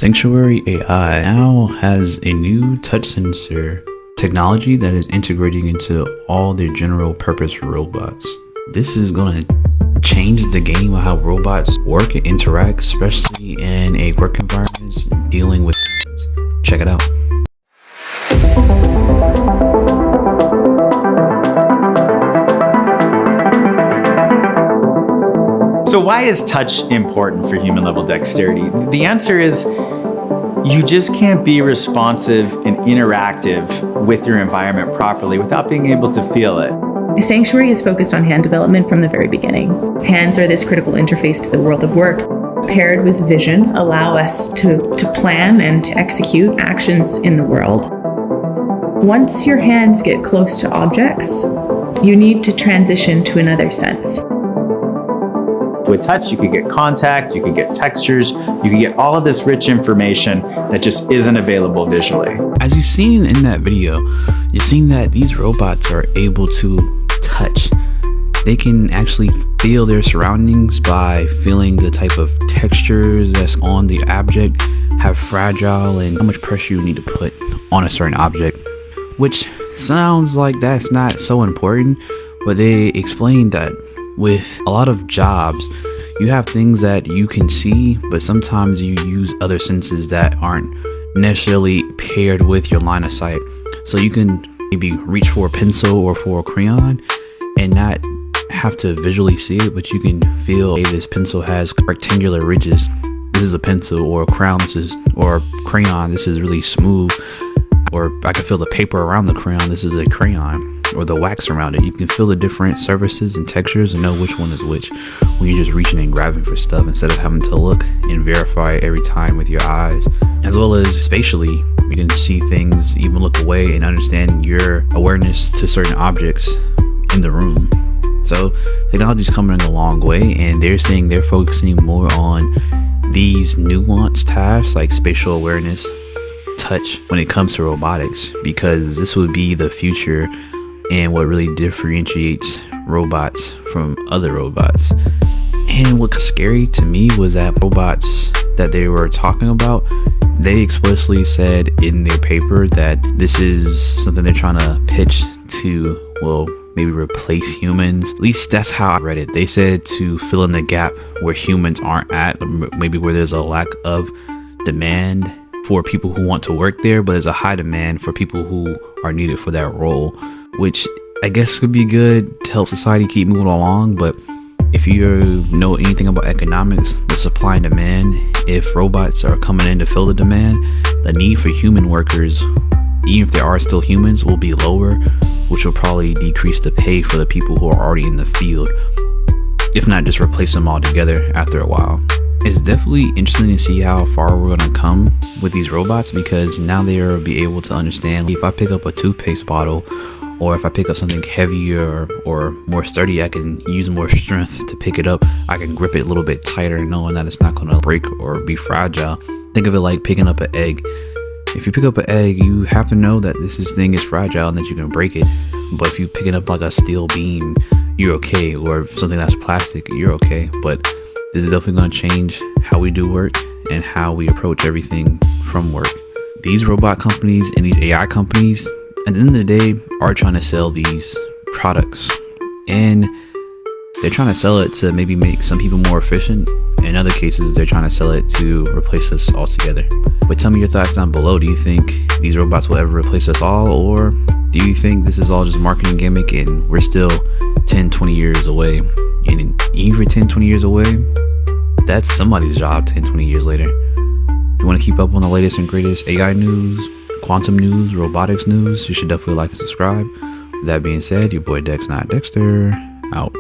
Sanctuary AI now has a new touch sensor technology that is integrating into all their general purpose robots. This is going to change the game of how robots work and interact, especially in a work environment dealing with humans. Check it out. So why is touch important for human level dexterity? The answer is you just can't be responsive and interactive with your environment properly without being able to feel it. Sanctuary is focused on hand development from the very beginning. Hands are this critical interface to the world of work. Paired with vision, allow us to plan and to execute actions in the world. Once your hands get close to objects, you need to transition to another sense. With touch, you could get contact, you could get textures, you could get all of this rich information that just isn't available visually. As you've seen in that video, you've seen that these robots are able to touch. They can actually feel their surroundings by feeling the type of textures that's on the object, how fragile and how much pressure you need to put on a certain object, which sounds like that's not so important, but they explain that with a lot of jobs, you have things that you can see, but sometimes you use other senses that aren't necessarily paired with your line of sight. So you can maybe reach for a pencil or for a crayon and not have to visually see it, but you can feel, hey, this pencil has rectangular ridges. This is a pencil, or a crayon, or a crayon, this is really smooth. Or I can feel the paper around the crayon, this is a crayon, or the wax around it. You can feel the different surfaces and textures and know which one is which when you're just reaching and grabbing for stuff instead of having to look and verify every time with your eyes. As well as spatially, you can see things, even look away and understand your awareness to certain objects in the room. So technology's coming a long way, and they're saying they're focusing more on these nuanced tasks like spatial awareness, touch when it comes to robotics, because this would be the future and what really differentiates robots from other robots. And what's scary to me was that robots that they were talking about, they explicitly said in their paper that this is something they're trying to pitch to, well, maybe replace humans. At least that's how I read it. They said to fill in the gap where humans aren't at, maybe where there's a lack of demand for people who want to work there, but there's a high demand for people who are needed for that role, which I guess could be good to help society keep moving along. But if you know anything about economics, the supply and demand, if robots are coming in to fill the demand, the need for human workers, even if there are still humans, will be lower, which will probably decrease the pay for the people who are already in the field, if not just replace them altogether after a while. It's definitely interesting to see how far we're going to come with these robots, because now they'll be able to understand if I pick up a toothpaste bottle, or if I pick up something heavier or more sturdy, I can use more strength to pick it up. I can grip it a little bit tighter, knowing that it's not going to break or be fragile. Think of it like picking up an egg. If you pick up an egg, you have to know that this thing is fragile and that you can break it. But if you pick it up like a steel beam, you're okay. Or something that's plastic, you're okay. But this is definitely going to change how we do work and how we approach everything from work. These robot companies and these AI companies, at the end of the day, are trying to sell these products. And they're trying to sell it to maybe make some people more efficient. In other cases, they're trying to sell it to replace us altogether. But tell me your thoughts down below. Do you think these robots will ever replace us all? Or do you think this is all just marketing gimmick and we're still 10, 20 years away? And even 10, 20 years away, that's somebody's job 10, 20 years later. If you want to keep up on the latest and greatest AI news, quantum news, robotics news, you should definitely like and subscribe. With that being said, your boy Dex, not Dexter, out.